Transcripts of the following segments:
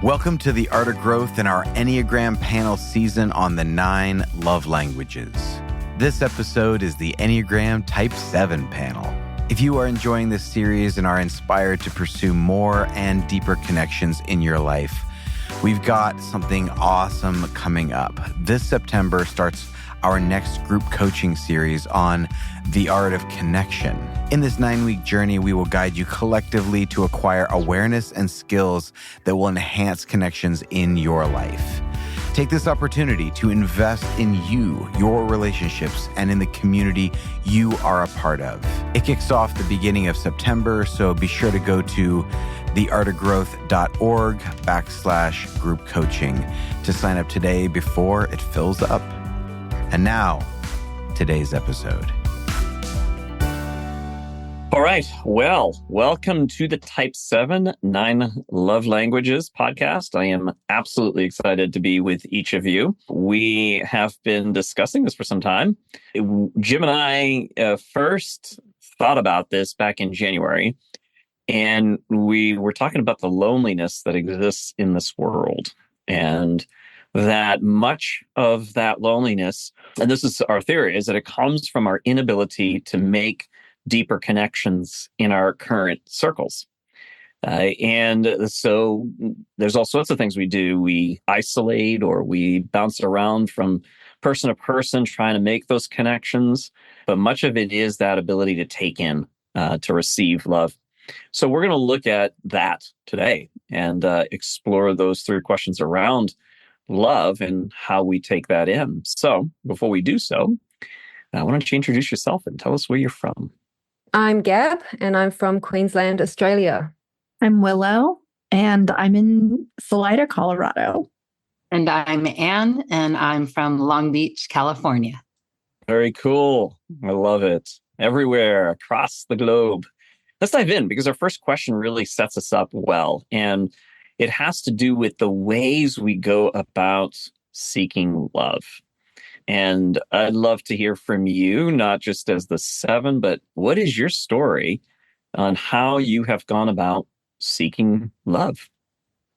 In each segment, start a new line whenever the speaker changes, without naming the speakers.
Welcome to the Art of Growth in our Enneagram panel season on the 9 love languages. This episode is the Enneagram Type 7 panel. If you are enjoying this series and are inspired to pursue more and deeper connections in your life, we've got something awesome coming up. This September starts our next group coaching series on the art of connection. In this 9-week journey, we will guide you collectively to acquire awareness and skills that will enhance connections in your life. Take this opportunity to invest in you, your relationships, and in the community you are a part of. It kicks off the beginning of September, so be sure to go to theartofgrowth.org/group coaching to sign up today before it fills up. And now, today's episode.
All right. Well, welcome to the Type 7 9 Love Languages podcast. I am absolutely excited to be with each of you. We have been discussing this for some time. Jim and I first thought about this back in January, and we were talking about the loneliness that exists in this world. And that much of that loneliness, and this is our theory, is that it comes from our inability to make deeper connections in our current circles. And so there's all sorts of things we do. We isolate or we bounce around from person to person trying to make those connections. But much of it is that ability to take in, to receive love. So we're going to look at that today and explore those 3 questions around love and how we take that in. So before we do so, why don't you introduce yourself and tell us where you're from?
I'm Gab, and I'm from Queensland, Australia.
I'm Willow, and I'm in Salida, Colorado.
And I'm Anne, and I'm from Long Beach, California.
Very cool. I love it. Everywhere across the globe. Let's dive in because our first question really sets us up well. And it has to do with the ways we go about seeking love. And I'd love to hear from you, not just as the 7, but what is your story on how you have gone about seeking love?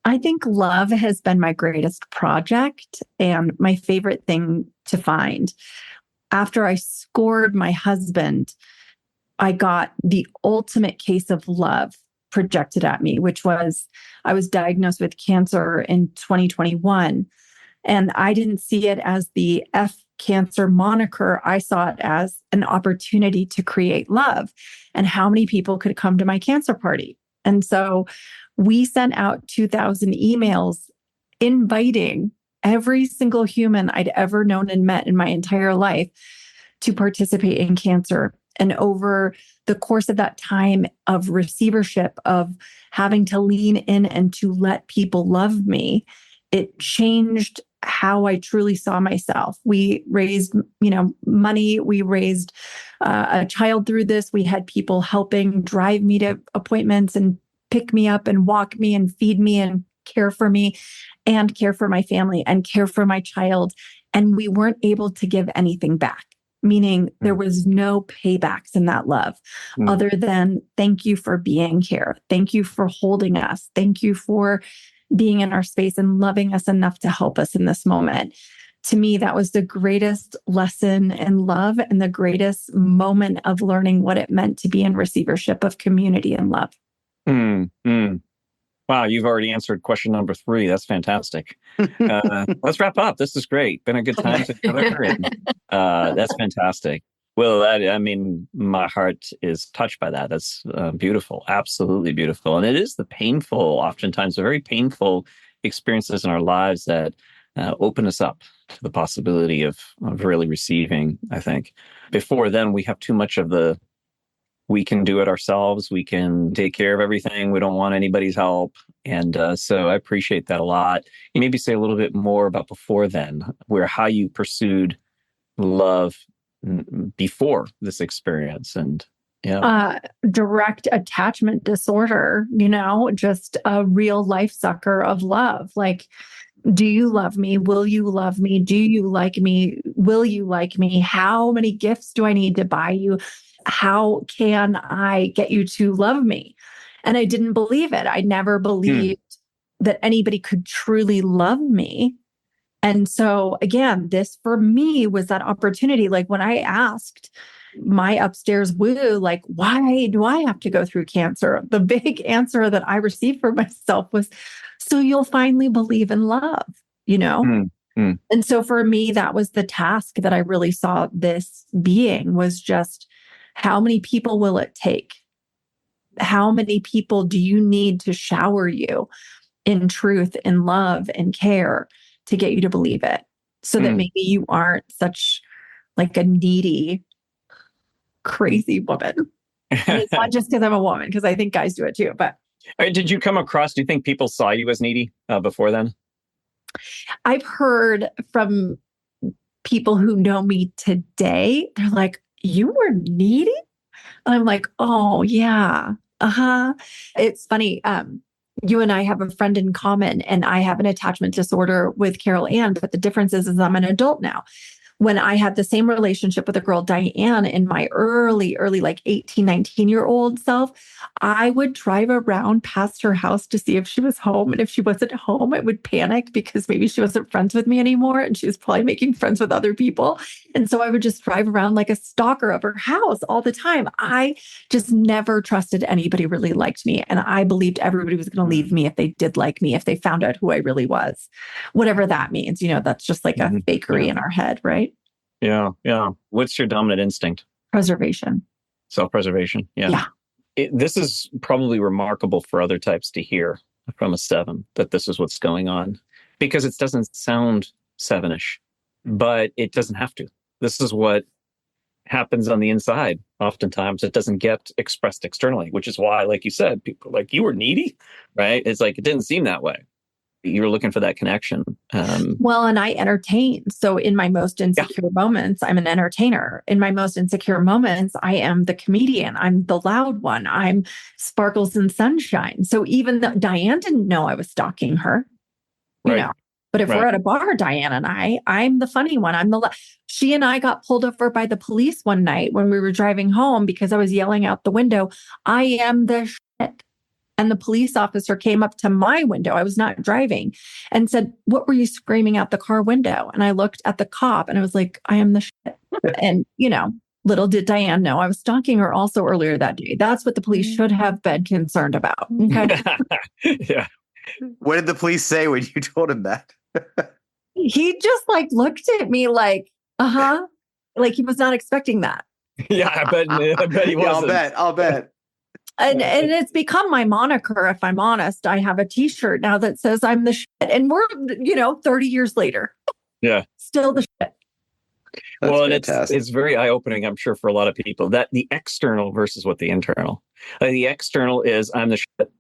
I think love has been my greatest project and my favorite thing to find. After I scored my husband, I got the ultimate case of love projected at me, which was I was diagnosed with cancer in 2021. And I didn't see it as the F cancer moniker. I saw it as an opportunity to create love and how many people could come to my cancer party. And so we sent out 2,000 emails inviting every single human I'd ever known and met in my entire life to participate in cancer. And over the course of that time of receivership, of having to lean in and to let people love me, it changed how I truly saw myself. We raised, money. We raised a child through this. We had people helping drive me to appointments and pick me up and walk me and feed me and care for me and care for my family and care for my child. And we weren't able to give anything back. Meaning there was no paybacks in that love other than thank you for being here. Thank you for holding us. Thank you for being in our space and loving us enough to help us in this moment. To me, that was the greatest lesson in love and the greatest moment of learning what it meant to be in receivership of community and love.
Wow, you've already answered question number 3. That's fantastic. Let's wrap up. This is great. Been a good time together. And, that's fantastic. Well, my heart is touched by that. That's beautiful. Absolutely beautiful. And it is oftentimes the very painful experiences in our lives that open us up to the possibility of really receiving, I think. Before then, we have too much of we can do it ourselves. We can take care of everything. We don't want anybody's help. And so I appreciate that a lot. You maybe say a little bit more about before then, how you pursued love before this experience. And
direct attachment disorder, just a real life sucker of love. Like, do you love me? Will you love me? Do you like me? Will you like me? How many gifts do I need to buy you? How can I get you to love me? And I didn't believe it. I never believed that anybody could truly love me. And so again, this for me was that opportunity. Like when I asked my upstairs woo, like, why do I have to go through cancer? The big answer that I received for myself was, so you'll finally believe in love, you know? And so for me, that was the task that I really saw this being, was just how many people will it take? How many people do you need to shower you in truth, in love, and care to get you to believe it? So that maybe you aren't such like a needy, crazy woman. And it's not just because I'm a woman, because I think guys do it too. But
did you come across, do you think people saw you as needy before then?
I've heard from people who know me today, they're like, you were needy? And I'm like, oh, yeah. It's funny. You and I have a friend in common, and I have an attachment disorder with Carol Ann, but the difference is I'm an adult now. When I had the same relationship with a girl, Diane, in my early, like 18, 19-year-old self, I would drive around past her house to see if she was home. And if she wasn't home, I would panic because maybe she wasn't friends with me anymore and she was probably making friends with other people. And so I would just drive around like a stalker of her house all the time. I just never trusted anybody really liked me. And I believed everybody was going to leave me if they did like me, if they found out who I really was, whatever that means. You know, that's just like a fakery in our head, right?
Yeah. What's your dominant instinct?
Preservation.
Self-preservation. Yeah. This is probably remarkable for other types to hear from a 7, that this is what's going on, because it doesn't sound 7-ish, but it doesn't have to. This is what happens on the inside. Oftentimes it doesn't get expressed externally, which is why, like you said, people are like, you were needy, right? It's like, it didn't seem that way. You're looking for that connection.
Well, and I entertain. So in my most insecure moments, I'm an entertainer. In my most insecure moments, I am the comedian. I'm the loud one. I'm sparkles and sunshine. So even though Diane didn't know I was stalking her, you know, but if we're at a bar, Diane and I'm the funny one. She and I got pulled over by the police one night when we were driving home because I was yelling out the window, I am the shit. And the police officer came up to my window. I was not driving, and said, what were you screaming out the car window? And I looked at the cop and I was like, I am the shit. And, you know, little did Diane know I was stalking her also earlier that day. That's what the police should have been concerned about. Okay.
Yeah.
What did the police say when you told him that?
He just like looked at me like, like he was not expecting that.
Yeah, I bet he wasn't.
I'll bet.
And it's become my moniker, if I'm honest. I have a t-shirt now that says I'm the shit. And we're, 30 years later.
Yeah.
Still the shit.
Well, and it's very eye-opening, I'm sure, for a lot of people, that the external versus what the internal. The external is I'm the shit.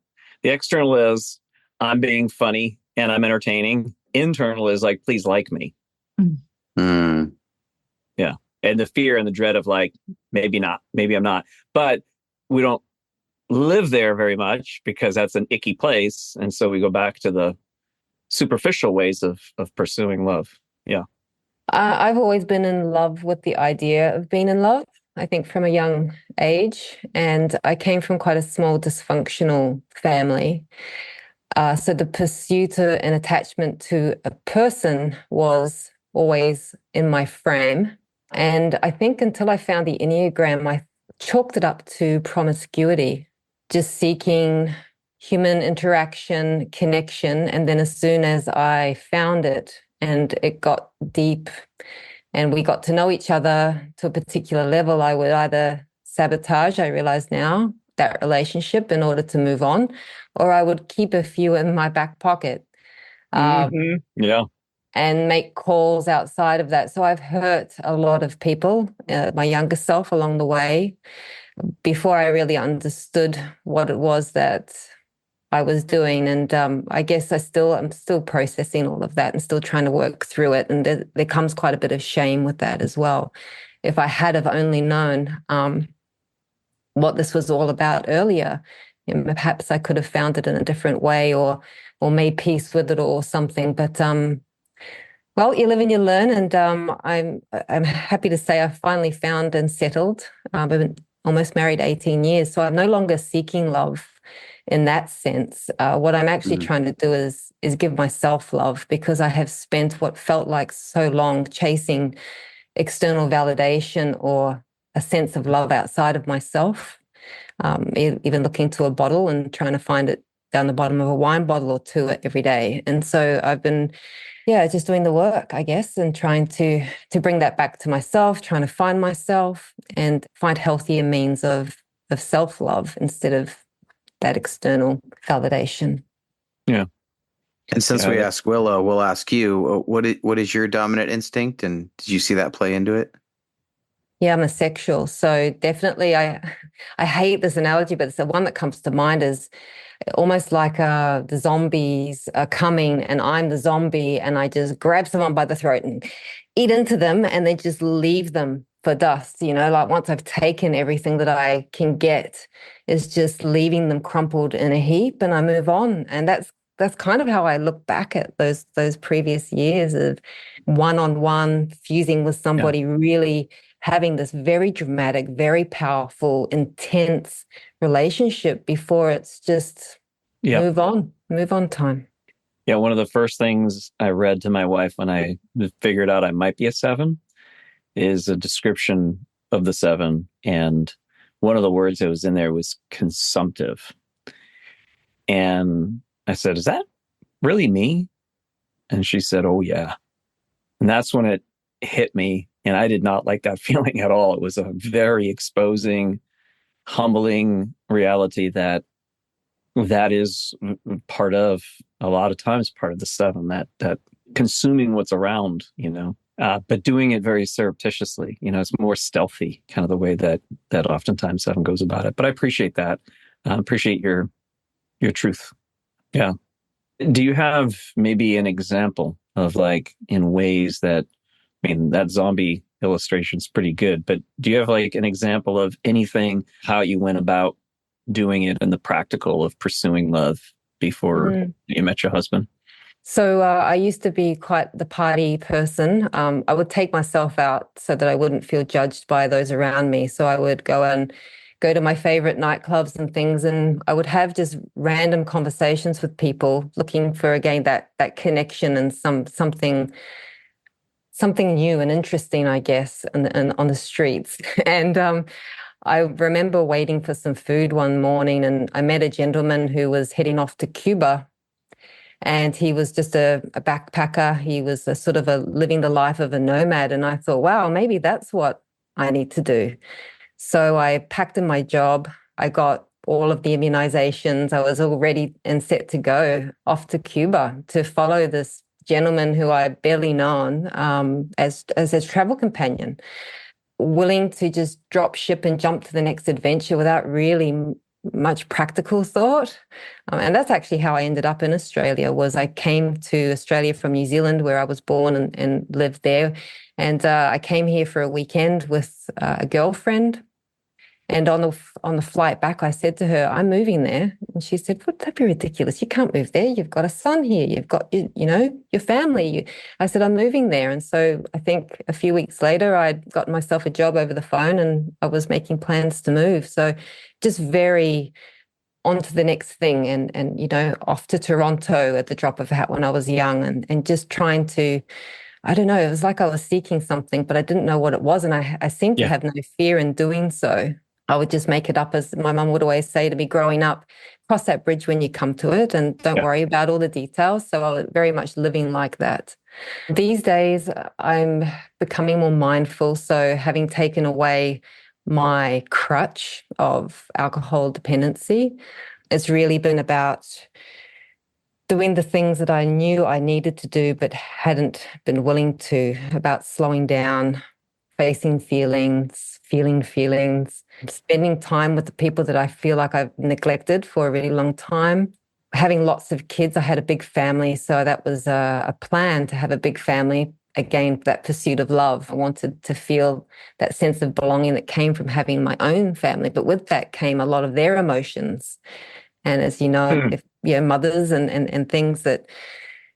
The external is I'm being funny and I'm entertaining. Internal is like, please like me. Yeah. And the fear and the dread of like, maybe not, maybe I'm not. But we don't live there very much because that's an icky place. And so we go back to the superficial ways of pursuing love. Yeah.
I've always been in love with the idea of being in love, I think from a young age. And I came from quite a small dysfunctional family. So the pursuit of an attachment to a person was always in my frame. And I think until I found the Enneagram, I chalked it up to promiscuity, just seeking human interaction, connection. And then as soon as I found it and it got deep and we got to know each other to a particular level, I would either sabotage, I realize now, that relationship in order to move on, or I would keep a few in my back pocket.
Yeah.
And make calls outside of that. So I've hurt a lot of people, my younger self along the way, before I really understood what it was that I was doing. And I guess I'm still processing all of that and still trying to work through it. And there comes quite a bit of shame with that as well. If I had have only known what this was all about earlier, perhaps I could have found it in a different way or made peace with it or something. But well, you live and you learn, and I'm happy to say I've finally found and settled. I've been almost married 18 years, so I'm no longer seeking love in that sense. What I'm actually trying to do is give myself love, because I have spent what felt like so long chasing external validation or a sense of love outside of myself. Even looking to a bottle and trying to find it down the bottom of a wine bottle or two every day. And so I've been, just doing the work, I guess, and trying to bring that back to myself, trying to find myself and find healthier means of self-love instead of that external validation.
Yeah.
And since we asked Willow, we'll ask you, what is your dominant instinct? And did you see that play into it?
Yeah, I'm a sexual. So definitely I hate this analogy, but it's the one that comes to mind is almost like the zombies are coming and I'm the zombie and I just grab someone by the throat and eat into them and then just leave them for dust. Like once I've taken everything that I can get, is just leaving them crumpled in a heap and I move on. And that's kind of how I look back at those previous years of one-on-one fusing with somebody, really having this very dramatic, very powerful, intense relationship before it's just move on time.
Yeah, one of the first things I read to my wife when I figured out I might be a 7 is a description of the 7. And one of the words that was in there was consumptive. And I said, is that really me? And she said, oh, yeah. And that's when it hit me. And I did not like that feeling at all. It was a very exposing, humbling reality that is part of, a lot of times, part of the 7, that consuming what's around, but doing it very surreptitiously. It's more stealthy, kind of the way that oftentimes 7 goes about it. But I appreciate that. I appreciate your truth. Yeah. Do you have maybe an example of, like, in ways that, that zombie illustration is pretty good, but do you have like an example of anything, how you went about doing it and the practical of pursuing love before you met your husband?
So I used to be quite the party person. I would take myself out so that I wouldn't feel judged by those around me. So I would go to my favorite nightclubs and things, and I would have just random conversations with people looking for, again, that connection and something new and interesting, I guess, and on the streets. And I remember waiting for some food one morning, and I met a gentleman who was heading off to Cuba. And he was just a backpacker. He was living the life of a nomad. And I thought, wow, maybe that's what I need to do. So I packed in my job. I got all of the immunizations. I was all ready and set to go off to Cuba to follow this gentleman who I barely known as a travel companion, willing to just drop ship and jump to the next adventure without really much practical thought. And that's actually how I ended up in Australia. Was I came to Australia from New Zealand, where I was born and lived there. And I came here for a weekend with a girlfriend. And on the flight back, I said to her, I'm moving there. And she said, would that be ridiculous? You can't move there. You've got a son here. You've got, your family. I said, I'm moving there. And so I think a few weeks later, I'd gotten myself a job over the phone and I was making plans to move. So just very on to the next thing and off to Toronto at the drop of a hat when I was young and just trying to, I don't know, it was like I was seeking something, but I didn't know what it was. And I seemed to have no fear in doing so. I would just make it up, as my mum would always say to me growing up, cross that bridge when you come to it and don't worry about all the details. So I was very much living like that. These days, I'm becoming more mindful. So having taken away my crutch of alcohol dependency, it's really been about doing the things that I knew I needed to do but hadn't been willing to, about slowing down, facing feelings, feeling feelings, spending time with the people that I feel like I've neglected for a really long time. Having lots of kids. I had a big family, so that was a plan to have a big family. Again, that pursuit of love. I wanted to feel that sense of belonging that came from having my own family, but with that came a lot of their emotions. And as you know, mothers and things that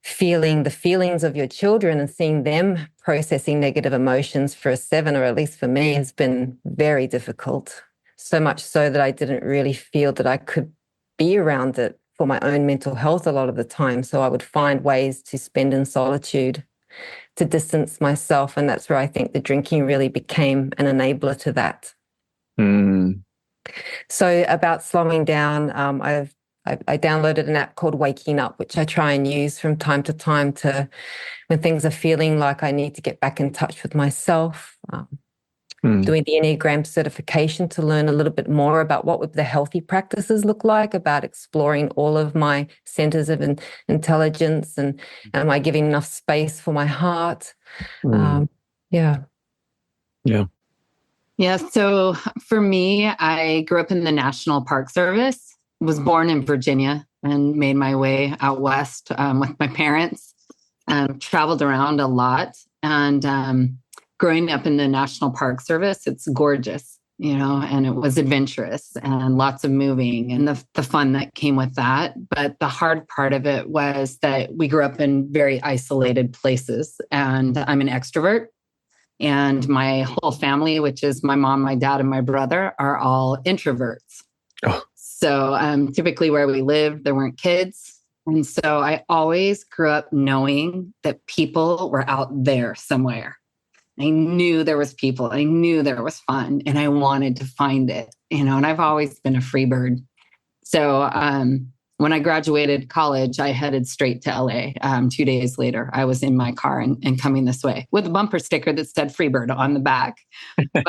feeling the feelings of your children and seeing them processing negative emotions for a 7, or at least for me, has been very difficult. So much so that I didn't really feel that I could be around it for my own mental health a lot of the time. So I would find ways to spend in solitude to distance myself. And that's where I think the drinking really became an enabler to that.
Mm.
So about slowing down, I downloaded an app called Waking Up, which I try and use from time to time to when things are feeling like I need to get back in touch with myself. Doing the Enneagram certification to learn a little bit more about what would the healthy practices look like, about exploring all of my centers of intelligence, and am I giving enough space for my heart? Yeah.
So for me, I grew up in the National Park Service, was born in Virginia and made my way out west with my parents, traveled around a lot. And growing up in the National Park Service, it's gorgeous, and it was adventurous and lots of moving and the fun that came with that. But the hard part of it was that we grew up in very isolated places, and I'm an extrovert. And my whole family, which is my mom, my dad, and my brother, are all introverts.
Oh.
So typically where we lived, there weren't kids. And so I always grew up knowing that people were out there somewhere. I knew there was people. I knew there was fun, and I wanted to find it, and I've always been a free bird. So when I graduated college, I headed straight to LA. 2 days later, I was in my car and coming this way with a bumper sticker that said Freebird on the back. But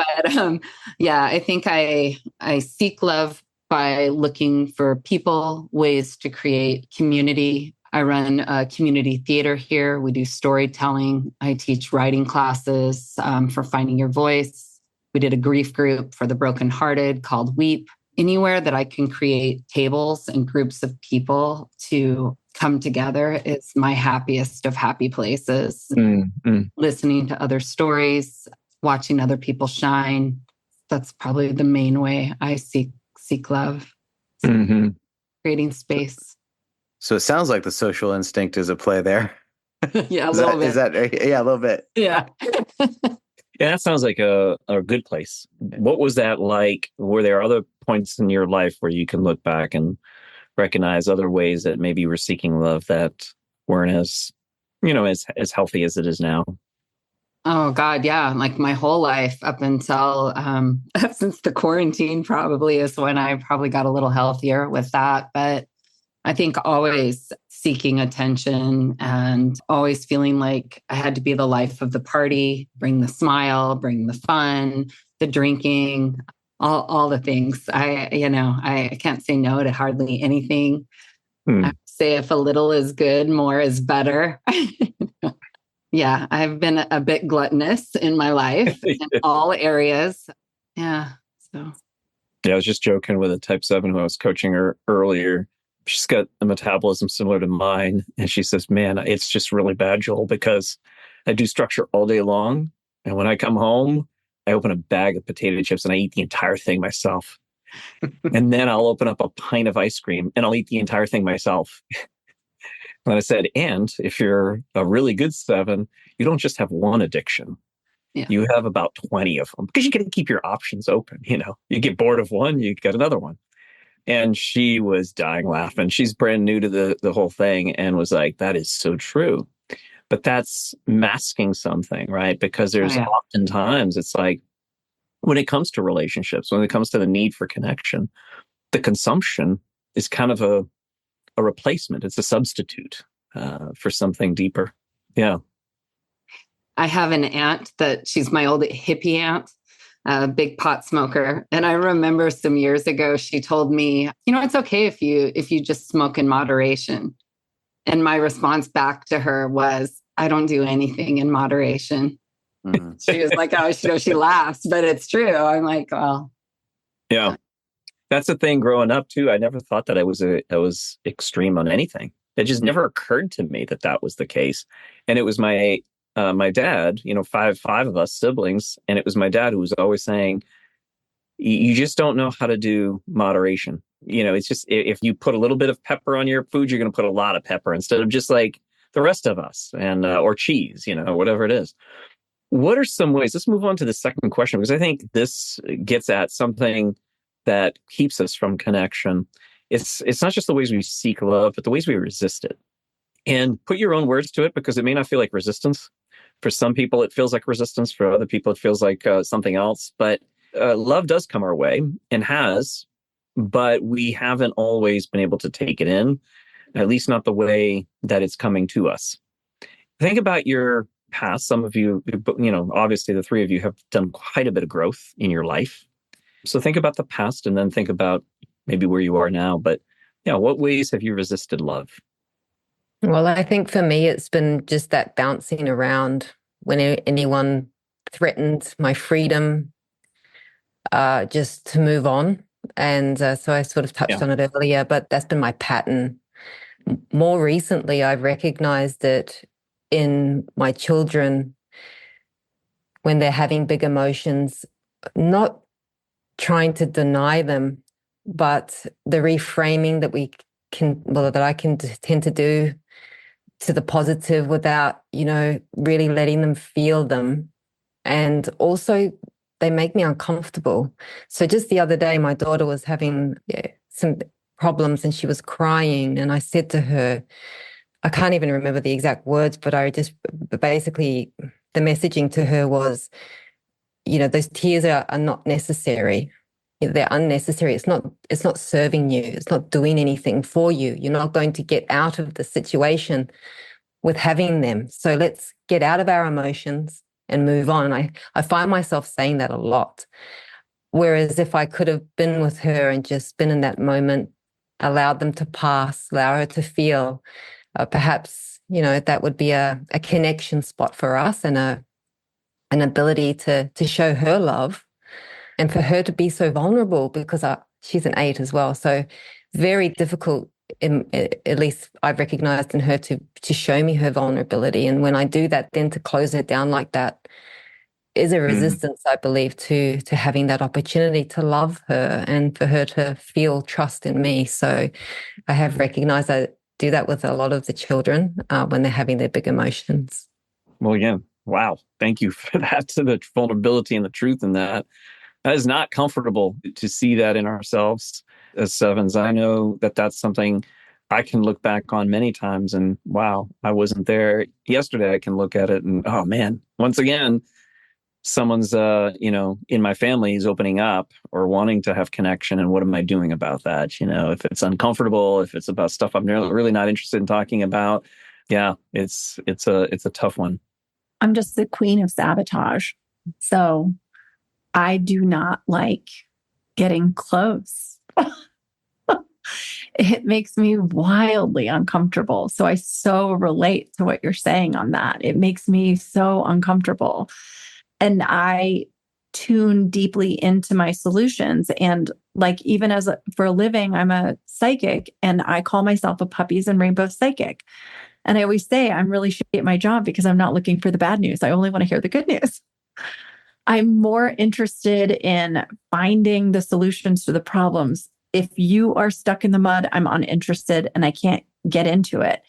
I think I seek love by looking for people, ways to create community. I run a community theater here. We do storytelling. I teach writing classes for finding your voice. We did a grief group for the brokenhearted called Weep. Anywhere that I can create tables and groups of people to come together is my happiest of happy places. Listening to other stories, watching other people shine. That's probably the main way I seek love. Creating space.
So it sounds like the social instinct is at play there.
Yeah, a little bit.
Yeah, a little bit.
Yeah.
Yeah, that sounds like a good place. What was that like? Were there other points in your life where you can look back and recognize other ways that maybe you were seeking love that weren't as healthy as it is now?
Oh God, yeah. Like my whole life up until since the quarantine probably is when I probably got a little healthier with that. But I think always seeking attention and always feeling like I had to be the life of the party, bring the smile, bring the fun, the drinking, all the things. I can't say no to hardly anything. I say if a little is good, more is better. Yeah, I've been a bit gluttonous in my life in all areas. Yeah. So.
Yeah, I was just joking with a type 7 who I was coaching her earlier. She's got a metabolism similar to mine. And she says, man, it's just really bad, Joel, because I do structure all day long. And when I come home, I open a bag of potato chips and I eat the entire thing myself. And then I'll open up a pint of ice cream and I'll eat the entire thing myself. And I said, and if you're a really good 7, you don't just have one addiction.
Yeah.
You have about 20 of them because you got to keep your options open. You get bored of one, you get another one. And she was dying laughing. She's brand new to the whole thing and was like, that is so true. But that's masking something, right? Because there's oftentimes it's like when it comes to relationships, when it comes to the need for connection, the consumption is kind of a replacement. It's a substitute for something deeper. Yeah.
I have an aunt that she's my old hippie aunt, a big pot smoker. And I remember some years ago, she told me, it's okay if you just smoke in moderation. And my response back to her was, I don't do anything in moderation. She was like, oh, she laughs, but it's true. I'm like, well.
Yeah. That's the thing growing up too. I never thought that I was extreme on anything. It just never occurred to me that was the case. And it was my dad, five of us siblings. And it was my dad who was always saying, you just don't know how to do moderation. It's just, if you put a little bit of pepper on your food, you're going to put a lot of pepper instead of just like the rest of us and, or cheese, whatever it is. What are some ways? Let's move on to the second question, because I think this gets at something that keeps us from connection it's not just the ways we seek love, but the ways we resist it. And put your own words to it, because it may not feel like resistance. For some people, it feels like resistance. For other people, it feels like something else. But love does come our way and has, but we haven't always been able to take it in, at least not the way that it's coming to us. Think about your past. Some of you, obviously the three of you have done quite a bit of growth in your life. So think about the past and then think about maybe where you are now. But what ways have you resisted love?
Well, I think for me, it's been just that bouncing around when anyone threatened my freedom, just to move on. And so I sort of touched on it earlier, but that's been my pattern. More recently, I've recognized it in my children when they're having big emotions, not trying to deny them, but the reframing that I can tend to do to the positive without, really letting them feel them. And also they make me uncomfortable. So just the other day, my daughter was having some problems and she was crying. And I said to her, I can't even remember the exact words, but basically the messaging to her was, those tears are not necessary. They're unnecessary. It's not serving you. It's not doing anything for you. You're not going to get out of the situation with having them. So let's get out of our emotions and move on. I find myself saying that a lot. Whereas if I could have been with her and just been in that moment, allowed them to pass, allow her to feel, perhaps, that would be a connection spot for us and an ability to show her love. And for her to be so vulnerable, because she's an 8 as well. So very difficult, at least I've recognized in her, to show me her vulnerability. And when I do that, then to close her down like that is a resistance, I believe, to having that opportunity to love her and for her to feel trust in me. So I have recognized I do that with a lot of the children when they're having their big emotions.
Well, again, wow. Thank you for that, to the vulnerability and the truth in that. That is not comfortable to see that in ourselves as 7s. I know that that's something I can look back on many times and, wow, I wasn't there yesterday. I can look at it and, oh man, once again, someone's, in my family is opening up or wanting to have connection. And what am I doing about that? If it's uncomfortable, if it's about stuff I'm really not interested in talking about. Yeah, it's a tough one.
I'm just the queen of sabotage. So I do not like getting close. It makes me wildly uncomfortable. So I so relate to what you're saying on that. It makes me so uncomfortable. And I tune deeply into my solutions. And even for a living, I'm a psychic and I call myself a puppies and rainbows psychic. And I always say I'm really shitty at my job because I'm not looking for the bad news. I only want to hear the good news. I'm more interested in finding the solutions to the problems. If you are stuck in the mud, I'm uninterested and I can't get into it.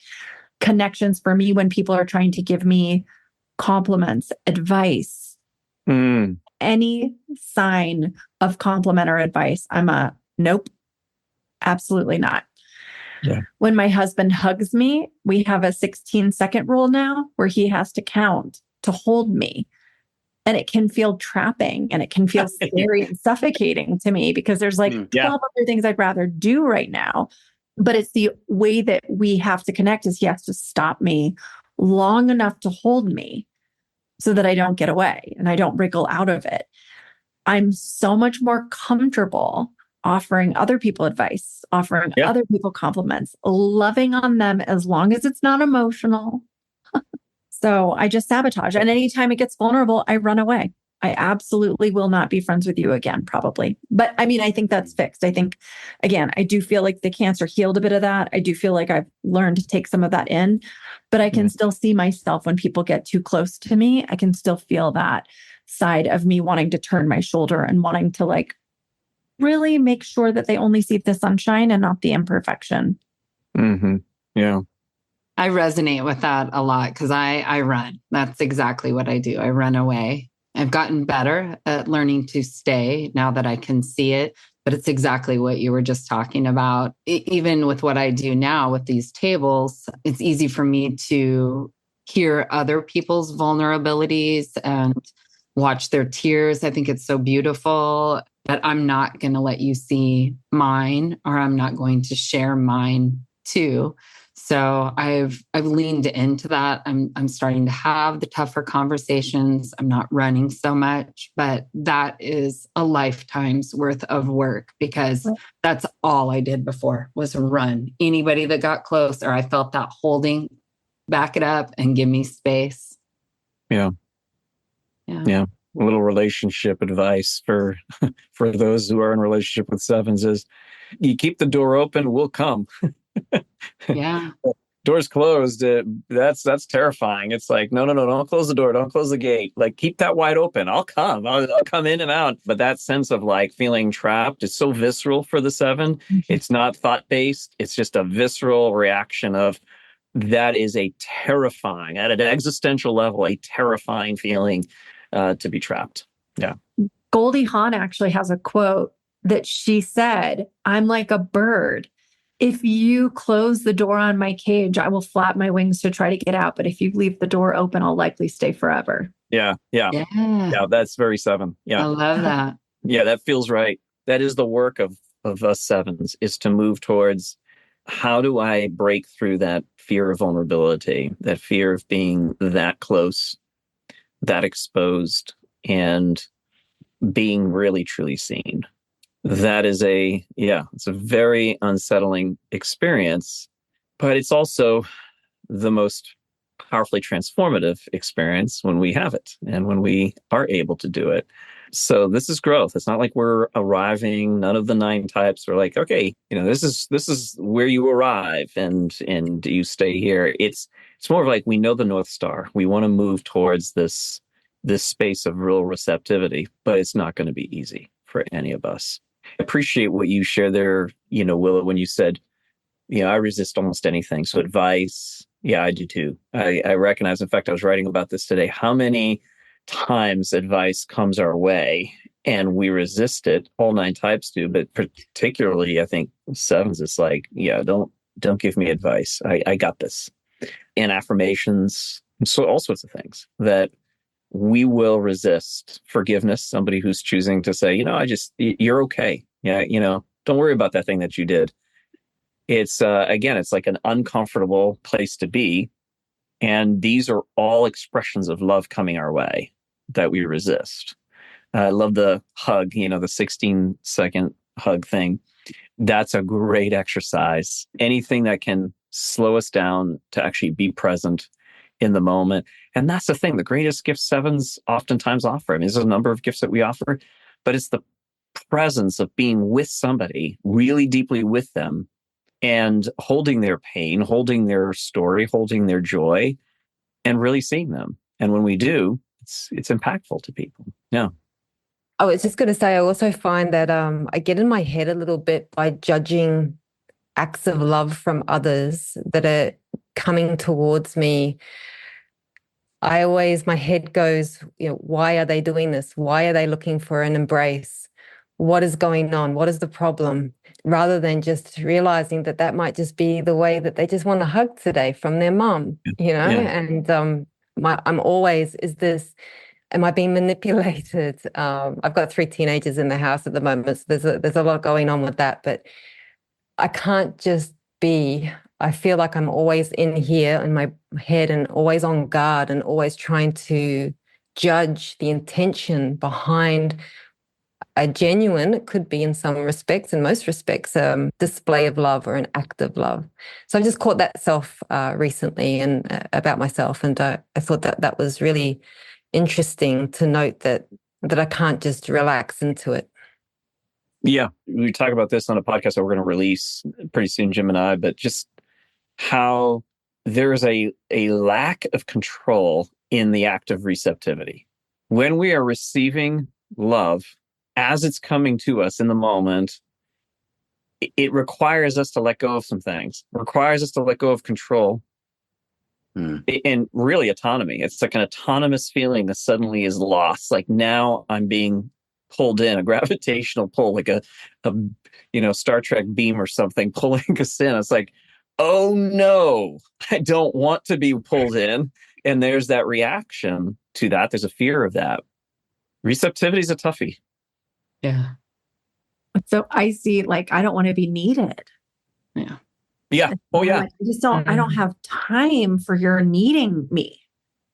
Connections for me, when people are trying to give me compliments, advice, any sign of compliment or advice, I'm a nope, absolutely not.
Yeah.
When my husband hugs me, we have a 16-second rule now where he has to count to hold me. And it can feel trapping and it can feel scary and suffocating to me because there's 12 other things I'd rather do right now. But it's the way that we have to connect is he has to stop me long enough to hold me so that I don't get away and I don't wriggle out of it. I'm so much more comfortable offering other people advice, offering other people compliments, loving on them as long as it's not emotional. So I just sabotage. And anytime it gets vulnerable, I run away. I absolutely will not be friends with you again, probably. But I mean, I think that's fixed. I think, again, I do feel like the cancer healed a bit of that. I do feel like I've learned to take some of that in, but I can still see myself when people get too close to me. I can still feel that side of me wanting to turn my shoulder and wanting to really make sure that they only see the sunshine and not the imperfection.
Mm-hmm. Yeah.
I resonate with that a lot because I run. That's exactly what I do. I run away. I've gotten better at learning to stay now that I can see it, But it's exactly what you were just talking about. Even with what I do now with these tables, it's easy for me to hear other people's vulnerabilities and watch their tears. I think it's so beautiful, but I'm not going to let you see mine, or I'm not going to share mine too. So I've leaned into that. I'm starting to have the tougher conversations. I'm not running so much, but that is a lifetime's worth of work, because that's all I did before was run. Anybody that got close, or I felt that holding, back it up and give me space.
Yeah. A little relationship advice for those who are in relationship with sevens is, you keep the door open, we'll come.
Yeah.
Doors closed, that's terrifying. It's like, no, don't close the door, don't close the gate. Like, keep that wide open. I'll come in and out. But that sense of like feeling trapped is so visceral for the seven. Mm-hmm. It's not thought-based. It's just a visceral reaction of, that is a terrifying, at an existential level, a terrifying feeling to be trapped. Yeah.
Goldie Hawn actually has a quote that she said, "I'm like a bird. If you close the door on my cage, I will flap my wings to try to get out. But if you leave the door open, I'll likely stay forever."
Yeah. That's very seven. Yeah.
I love that.
Yeah, that feels right. That is the work of us sevens, is to move towards, how do I break through that fear of vulnerability, that fear of being that close, that exposed, and being really, truly seen. That is it's a very unsettling experience, but it's also the most powerfully transformative experience when we have it and when we are able to do it. So this is growth. It's not like we're arriving. None of the 9 types are like, okay, this is where you arrive and you stay here. It's more of like, we know the North Star. We want to move towards this space of real receptivity, but it's not going to be easy for any of us. I appreciate what you shared there, Willa, when you said, I resist almost anything. So advice, I do too. I recognize, in fact, I was writing about this today, how many times advice comes our way and we resist it. All 9 types do, but particularly, I think sevens, it's like, don't give me advice. I got this. And affirmations, so all sorts of things that we will resist. Forgiveness, somebody who's choosing to say, you're okay. Yeah. Don't worry about that thing that you did. It's, again, it's like an uncomfortable place to be. And these are all expressions of love coming our way that we resist. I love the hug, the 16-second hug thing. That's a great exercise. Anything that can slow us down to actually be present in the moment. And that's the thing. The greatest gift sevens oftentimes offer. I mean, there's a number of gifts that we offer, but it's the presence of being with somebody, really deeply with them, and holding their pain, holding their story, holding their joy, and really seeing them. And when we do, it's impactful to people. Yeah.
I was just going to say, I also find that I get in my head a little bit by judging acts of love from others that are coming towards me. My head goes, why are they doing this? Why are they looking for an embrace? What is going on? What is the problem? Rather than just realizing that might just be the way that they just want a hug today from their mom, and I'm always, am I being manipulated? I've got 3 teenagers in the house at the moment, so there's a lot going on with that, but I can't just be. I feel like I'm always in here in my head and always on guard and always trying to judge the intention behind a genuine, it could be in some respects, in most respects, display of love or an act of love. So I just caught that recently and about myself, and I thought that was really interesting to note that I can't just relax into it.
Yeah, we talk about this on a podcast that we're going to release pretty soon, Jim and I, but just how there is a lack of control in the act of receptivity. When we are receiving love, as it's coming to us in the moment, it requires us to let go of some things. It requires us to let go of control and really autonomy. It's like an autonomous feeling that suddenly is lost. Like, now I'm being pulled in, a gravitational pull, like a Star Trek beam or something pulling us in. It's like, oh no, I don't want to be pulled in. And there's that reaction to that. There's a fear of that. Receptivity is a toughie.
Yeah.
So I see, like, I don't want to be needed.
Yeah.
Yeah. Oh yeah.
Like, I don't have time for your needing me.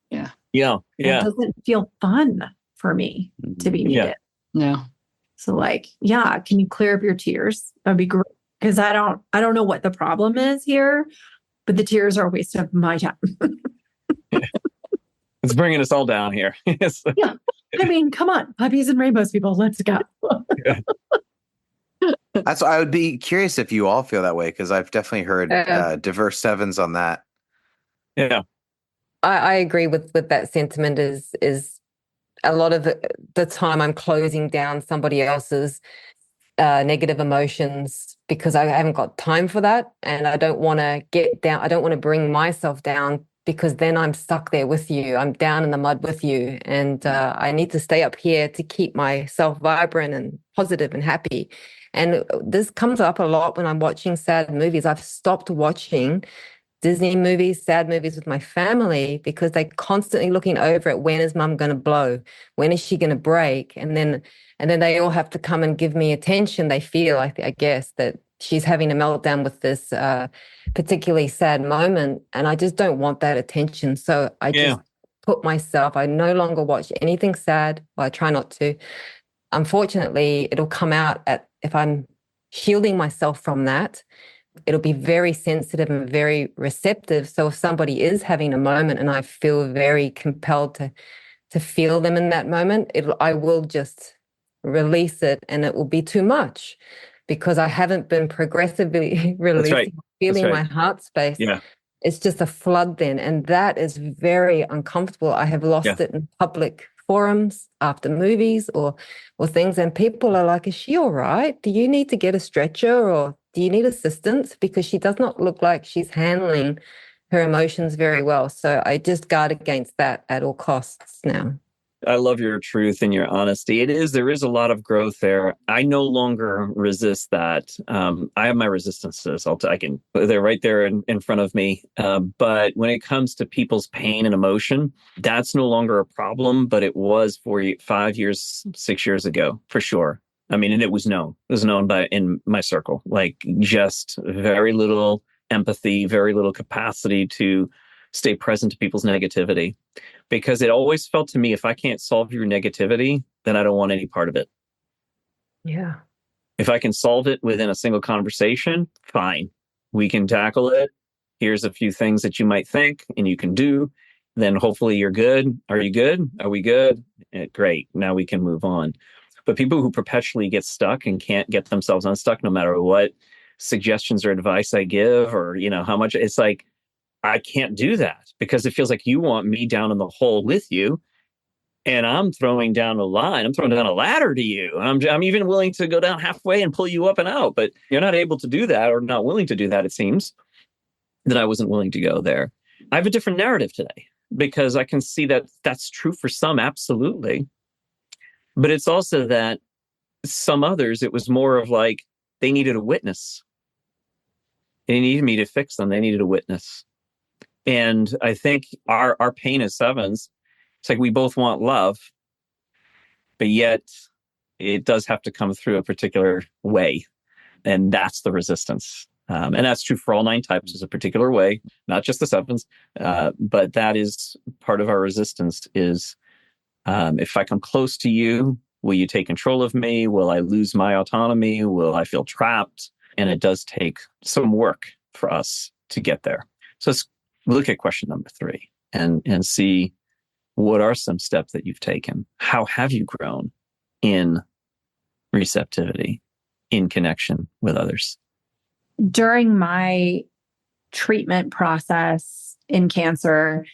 Yeah.
Yeah. Yeah.
It doesn't feel fun for me to be needed.
No.
So like, yeah, can you clear up your tears? That'd be great. Because I don't know what the problem is here, but the tears are a waste of my time.
It's bringing us all down here.
Yeah. I mean, come on, puppies and rainbows, people, let's go.
That's I would be curious if you all feel that way, because I've definitely heard diverse sevens on that.
Yeah.
I agree with that sentiment. Is a lot of the time I'm closing down somebody else's negative emotions because I haven't got time for that, and I don't want to get down. I don't want to bring myself down, because then I'm stuck there with you. I'm down in the mud with you, and I need to stay up here to keep myself vibrant and positive and happy. And this comes up a lot when I'm watching sad movies. I've stopped watching Disney movies, sad movies with my family, because they're constantly looking over at when is mum going to blow? When is she going to break? And then they all have to come and give me attention. They feel, I guess, that she's having a meltdown with this particularly sad moment. And I just don't want that attention. So I just put myself, I no longer watch anything sad. Well, I try not to. Unfortunately, it'll come out if I'm shielding myself from that, it'll be very sensitive and very receptive. So if somebody is having a moment and I feel very compelled to feel them in that moment, I will just release it, and it will be too much because I haven't been progressively releasing, feeling my heart space.
Yeah.
It's just a flood then. And that is very uncomfortable. I have lost it in public forums after movies or things, and people are like, is she all right? Do you need to get a stretcher, or do you need assistance? Because she does not look like she's handling her emotions very well. So I just guard against that at all costs now.
I love your truth and your honesty. There is a lot of growth there. I no longer resist that. I have my resistances. They're right there in front of me. But when it comes to people's pain and emotion, that's no longer a problem, but it was 5 years, 6 years ago, for sure. I mean, and it was known in my circle, like just very little empathy, very little capacity to stay present to people's negativity. Because it always felt to me, if I can't solve your negativity, then I don't want any part of it.
Yeah.
If I can solve it within a single conversation, fine. We can tackle it. Here's a few things that you might think and you can do. Then hopefully you're good. Are you good? Are we good? Great. Now we can move on. But people who perpetually get stuck and can't get themselves unstuck, no matter what suggestions or advice I give, or, how much, it's like, I can't do that because it feels like you want me down in the hole with you, and I'm throwing down a line. I'm throwing down a ladder to you. I'm even willing to go down halfway and pull you up and out, but you're not able to do that, or not willing to do that. It seems that I wasn't willing to go there. I have a different narrative today because I can see that that's true for some, absolutely. But it's also that some others, it was more of like they needed a witness. They needed me to fix them. They needed a witness. And I think our pain as sevens, it's like we both want love, but yet it does have to come through a particular way. And that's the resistance. And that's true for all 9 types. Is a particular way, not just the sevens. But that is part of our resistance is if I come close to you, will you take control of me? Will I lose my autonomy? Will I feel trapped? And it does take some work for us to get there. So let's look at question number 3 and see what are some steps that you've taken. How have you grown in receptivity, in connection with others?
During my treatment process in cancer,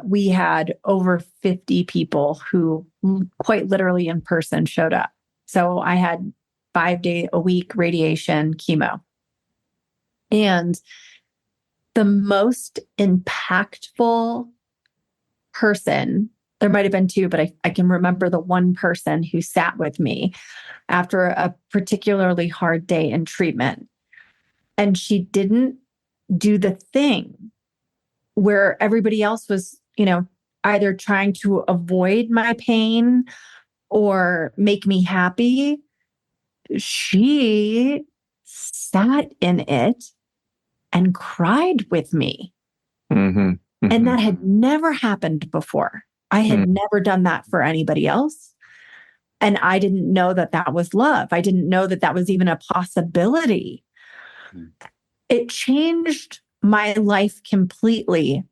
we had over 50 people who quite literally in person showed up. So I had 5-day-a-week radiation chemo. And the most impactful person There might have been two, but I can remember the one person who sat with me after a particularly hard day in treatment. And she didn't do the thing where everybody else was, either trying to avoid my pain or make me happy. She sat in it and cried with me.
Mm-hmm. Mm-hmm.
And that had never happened before. I had never done that for anybody else. And I didn't know that that was love. I didn't know that that was even a possibility. It changed my life completely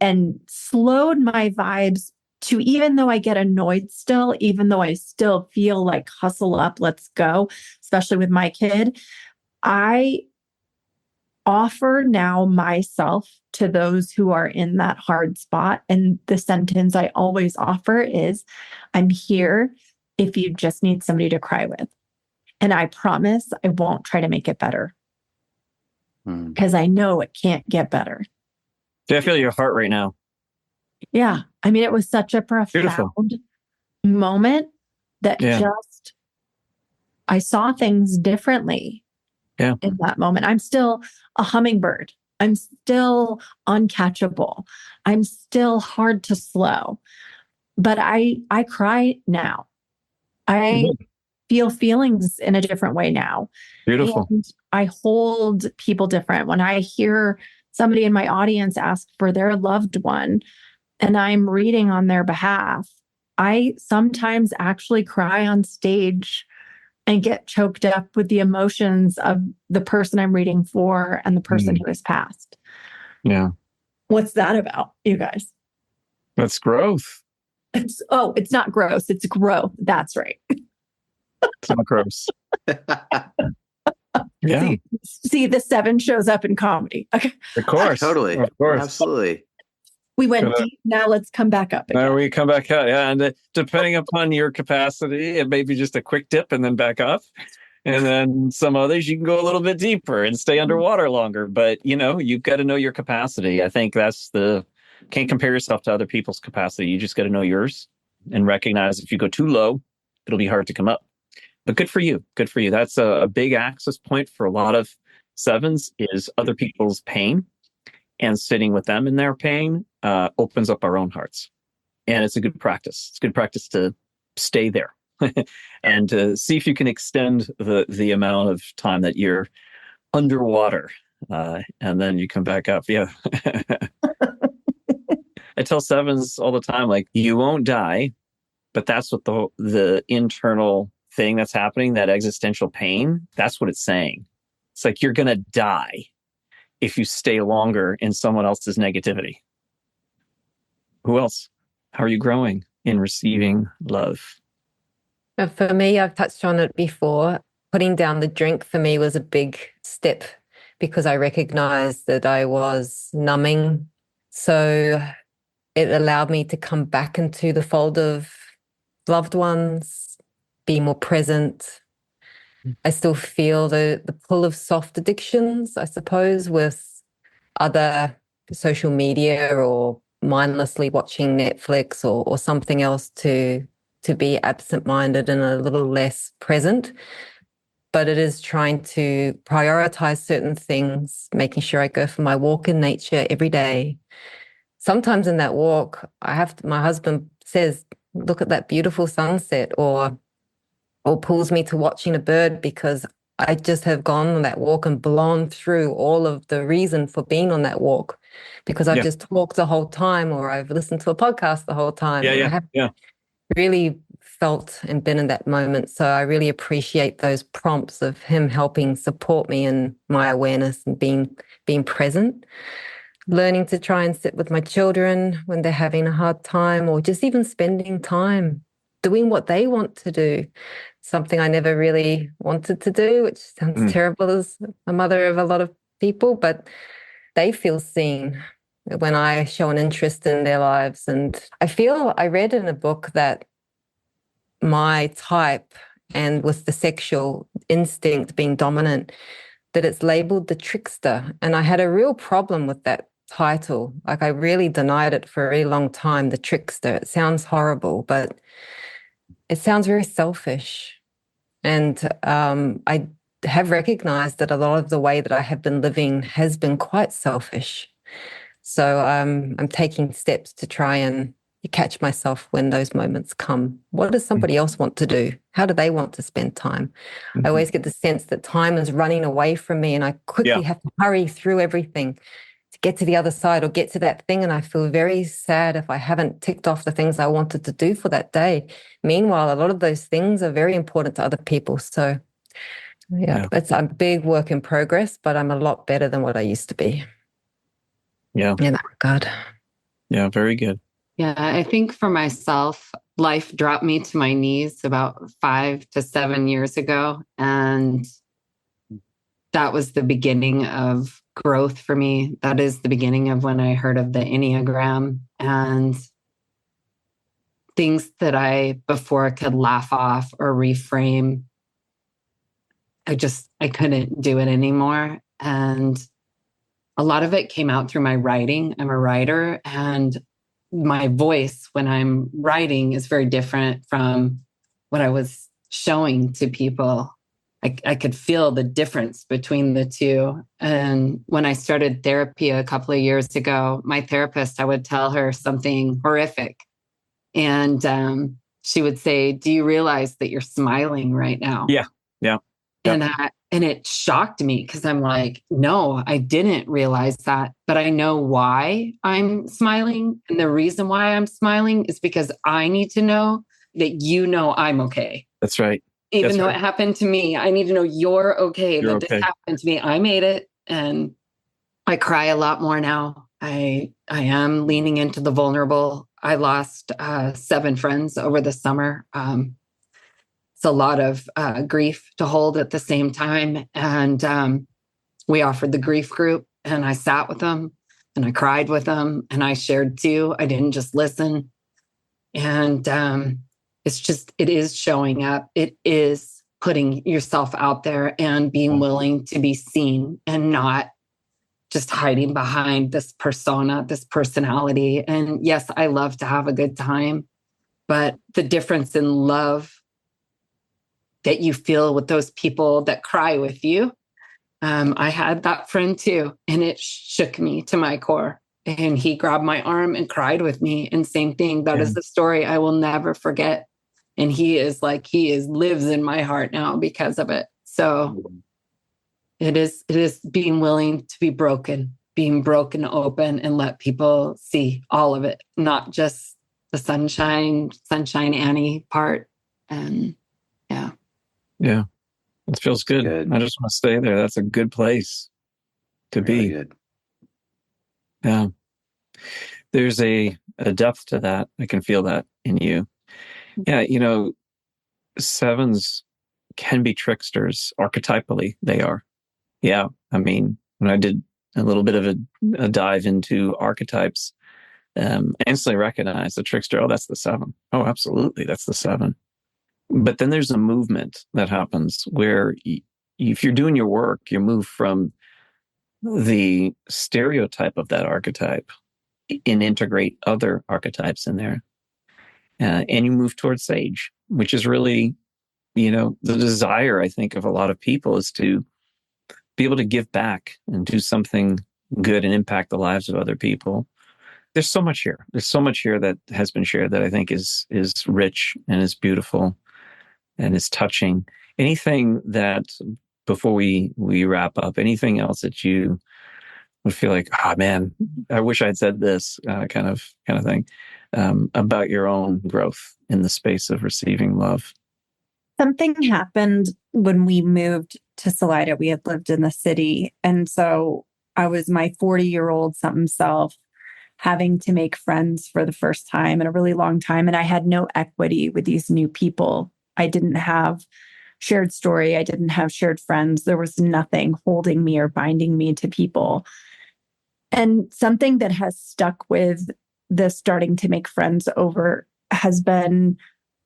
and slowed my vibes to, even though I get annoyed still, even though I still feel like hustle up, let's go, especially with my kid, I offer now myself to those who are in that hard spot. And the sentence I always offer is, I'm here if you just need somebody to cry with. And I promise I won't try to make it better because I know it can't get better.
I feel your heart right now.
Yeah. I mean, it was such a profound
Beautiful
moment that just, I saw things differently in that moment. I'm still a hummingbird. I'm still uncatchable. I'm still hard to slow, but I cry now. I feel feelings in a different way now.
Beautiful.
And I hold people different. When I hear somebody in my audience ask for their loved one and I'm reading on their behalf, I sometimes actually cry on stage and get choked up with the emotions of the person I'm reading for and the person who has passed.
Yeah.
What's that about, you guys?
That's growth.
It's not gross. It's growth. That's right.
It's not gross. Yeah.
See, the 7 shows up in comedy. Okay.
Of course.
Totally.
Of course.
Absolutely.
We went deep. Now let's come back up again.
Now we come back out. Yeah. And depending upon your capacity, it may be just a quick dip and then back up. And then some others, you can go a little bit deeper and stay underwater longer. But, you've got to know your capacity. I think can't compare yourself to other people's capacity. You just got to know yours and recognize if you go too low, it'll be hard to come up. But good for you. Good for you. That's a big access point for a lot of 7s is other people's pain, and sitting with them in their pain opens up our own hearts. And it's a good practice. It's good practice to stay there and to see if you can extend the amount of time that you're underwater and then you come back up. Yeah. I tell 7s all the time, like, you won't die, but that's what the internal thing that's happening, that existential pain, that's what it's saying. It's like, you're going to die if you stay longer in someone else's negativity. Who else? How are you growing in receiving love?
For me, I've touched on it before. Putting down the drink for me was a big step because I recognized that I was numbing. So it allowed me to come back into the fold of loved ones, be more present. I still feel the pull of soft addictions, I suppose, with other social media or mindlessly watching Netflix or something else to be absent-minded and a little less present. But it is trying to prioritize certain things, making sure I go for my walk in nature every day. Sometimes in that walk, my husband says, look at that beautiful sunset, or pulls me to watching a bird because I just have gone on that walk and blown through all of the reason for being on that walk because I've just talked the whole time or I've listened to a podcast the whole time. I have really felt and been in that moment. So I really appreciate those prompts of him helping support me in my awareness and being present. Learning to try and sit with my children when they're having a hard time, or just even spending time doing what they want to do. Something I never really wanted to do, which sounds terrible as a mother of a lot of people, but they feel seen when I show an interest in their lives. And I read in a book that my type, and with the sexual instinct being dominant, that it's labeled the trickster. And I had a real problem with that title. Like I really denied it for a really long time, the trickster. It sounds horrible, but it sounds very selfish. And I have recognized that a lot of the way that I have been living has been quite selfish. So I'm taking steps to try and catch myself when those moments come. What does somebody else want to do? How do they want to spend time? I always get the sense that time is running away from me and I quickly have to hurry through everything to get to the other side or get to that thing. And I feel very sad if I haven't ticked off the things I wanted to do for that day. Meanwhile, a lot of those things are very important to other people. So it's a big work in progress, but I'm a lot better than what I used to be.
Yeah.
In that regard.
Yeah, very good.
Yeah, I think for myself, life dropped me to my knees about 5 to 7 years ago. And that was the beginning of growth for me. That is the beginning of when I heard of the Enneagram and things that I before could laugh off or reframe. I couldn't do it anymore. And a lot of it came out through my writing. I'm a writer, and my voice when I'm writing is very different from what I was showing to people. I could feel the difference between the two. And when I started therapy a couple of years ago, my therapist, I would tell her something horrific. And she would say, "Do you realize that you're smiling right now?"
Yeah. Yeah.
And it shocked me because I'm like, no, I didn't realize that, but I know why I'm smiling. And the reason why I'm smiling is because I need to know that I'm okay.
That's right.
Even though it happened to me, I need to know you're okay. This happened to me. I made it. And I cry a lot more now. I am leaning into the vulnerable. I lost 7 friends over the summer. It's a lot of grief to hold at the same time. And we offered the grief group, and I sat with them and I cried with them and I shared too. I didn't just listen. And it is showing up. It is putting yourself out there and being willing to be seen and not just hiding behind this persona, this personality. And yes, I love to have a good time, but the difference in love that you feel with those people that cry with you. I had that friend too, and it shook me to my core. And he grabbed my arm and cried with me. And same thing. That is the story I will never forget. And he lives in my heart now because of it. So it is being willing to be broken, being broken open and let people see all of it, not just the sunshine Annie part. And
yeah, it feels good. I just want to stay there. That's a good place to be.
Good.
Yeah. There's a depth to that. I can feel that in you. Yeah, sevens can be tricksters. Archetypally, they are. Yeah. I mean, when I did a little bit of a dive into archetypes, I instantly recognized the trickster. Oh, that's the 7. Oh, absolutely. That's the 7. But then there's a movement that happens where if you're doing your work, you move from the stereotype of that archetype and integrate other archetypes in there. And you move towards sage, which is really, the desire, I think, of a lot of people is to be able to give back and do something good and impact the lives of other people. There's so much here. There's so much here that has been shared that I think is rich and is beautiful and is touching. Anything that, before we wrap up, anything else that you would feel like, man, I wish I'd said this kind of thing about your own growth in the space of receiving love?
Something happened when we moved to Salida. We had lived in the city. And so I was my 40-year-old something self having to make friends for the first time in a really long time. And I had no equity with these new people. I didn't have shared story. I didn't have shared friends. There was nothing holding me or binding me to people. And something that has stuck with the starting to make friends over has been,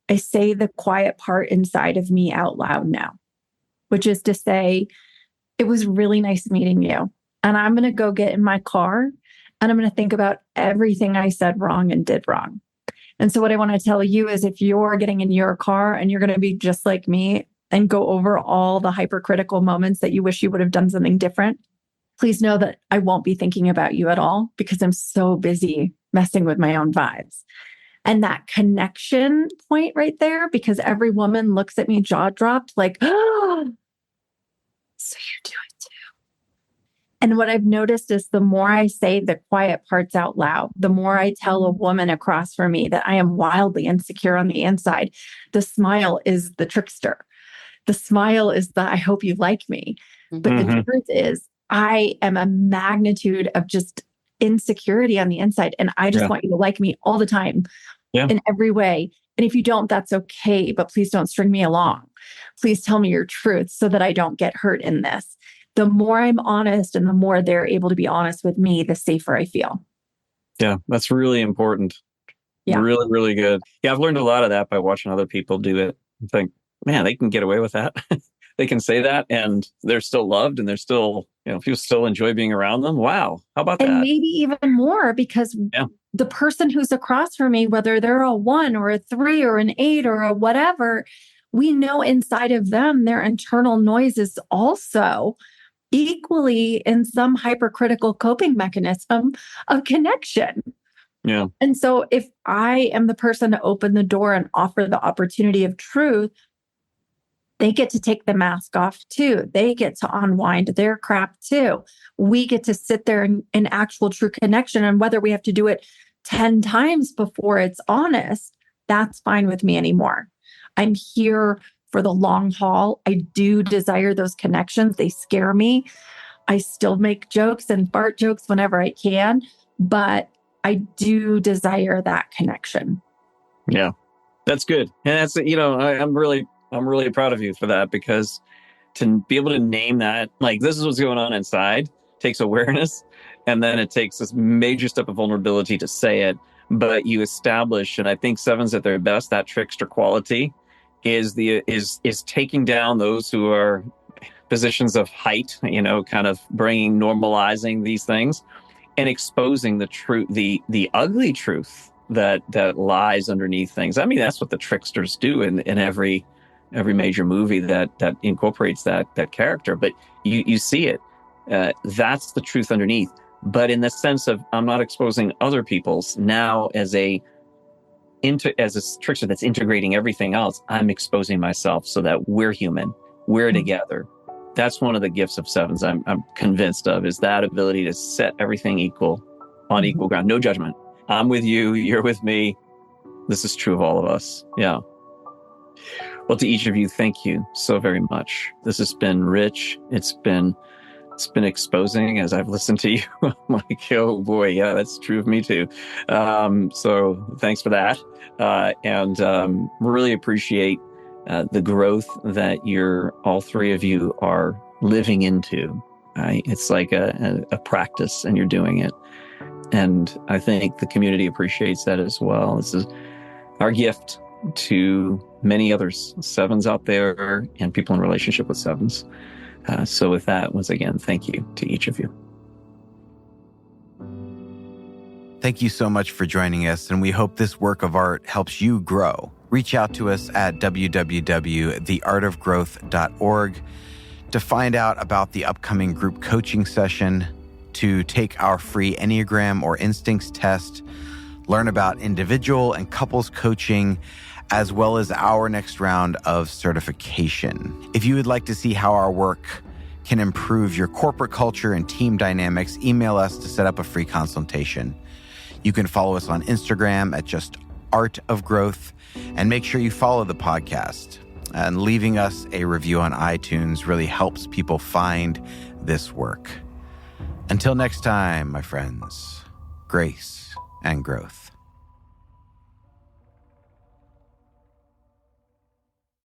I say the quiet part inside of me out loud now, which is to say, it was really nice meeting you. And I'm going to go get in my car And I'm going to think about everything I said wrong and did wrong. And so what I want to tell you is if you're getting in your car and you're going to be just like me and go over all the hypercritical moments that you wish you would have done something different, please know that I won't be thinking about you at all because I'm so busy messing with my own vibes. And that connection point right there, because every woman looks at me jaw dropped like, oh, so you do it too. And what I've noticed is the more I say the quiet parts out loud, the more I tell a woman across from me that I am wildly insecure on the inside, the smile is the trickster. The smile is the, I hope you like me. But the truth is, I am a magnitude of just insecurity on the inside. And I just want you to like me all the time in every way. And if you don't, that's okay. But please don't string me along. Please tell me your truth so that I don't get hurt in this. The more I'm honest and the more they're able to be honest with me, the safer I feel.
Yeah, that's really important. Yeah. Really, really good. Yeah, I've learned a lot of that by watching other people do it. I think, man, they can get away with that. They can say that and they're still loved and they're still, people still enjoy being around them. Wow. How about that?
And maybe even more because the person who's across from me, whether they're a 1 or a 3 or an 8 or a whatever, we know inside of them, their internal noise is also equally in some hypercritical coping mechanism of connection.
Yeah.
And so if I am the person to open the door and offer the opportunity of truth, they get to take the mask off too. They get to unwind their crap too. We get to sit there in actual true connection. And whether we have to do it 10 times before it's honest, that's fine with me anymore. I'm here for the long haul. I do desire those connections. They scare me. I still make jokes and fart jokes whenever I can, but I do desire that connection.
Yeah, that's good. And that's, I'm really proud of you for that, because to be able to name that, like, this is what's going on inside, takes awareness. And then it takes this major step of vulnerability to say it. But you establish, and I think 7s at their best, that trickster quality is taking down those who are positions of height, kind of normalizing these things and exposing the truth, the ugly truth that lies underneath things. I mean, that's what the tricksters do in every major movie that incorporates that character. But you see it. That's the truth underneath. But in the sense of, I'm not exposing other people's now as a trickster that's integrating everything else, I'm exposing myself so that we're human, we're together. That's one of the gifts of 7s I'm convinced of, is that ability to set everything on equal ground. No judgment. I'm with you, you're with me. This is true of all of us. Yeah. Well, to each of you, thank you so very much. This has been rich. It's been exposing as I've listened to you. I'm like, oh boy, yeah, that's true of me too. So thanks for that. And really appreciate the growth that all 3 of you are living into. It's like a practice and you're doing it. And I think the community appreciates that as well. This is our gift to many others, 7s out there and people in relationship with 7s. So with that, once again, thank you to each of you.
Thank you so much for joining us, and we hope this work of art helps you grow. Reach out to us at www.theartofgrowth.org to find out about the upcoming group coaching session, to take our free Enneagram or Instincts test, learn about individual and couples coaching, as well as our next round of certification. If you would like to see how our work can improve your corporate culture and team dynamics, email us to set up a free consultation. You can follow us on Instagram at just Art of Growth, and make sure you follow the podcast. And leaving us a review on iTunes really helps people find this work. Until next time, my friends, grace and growth.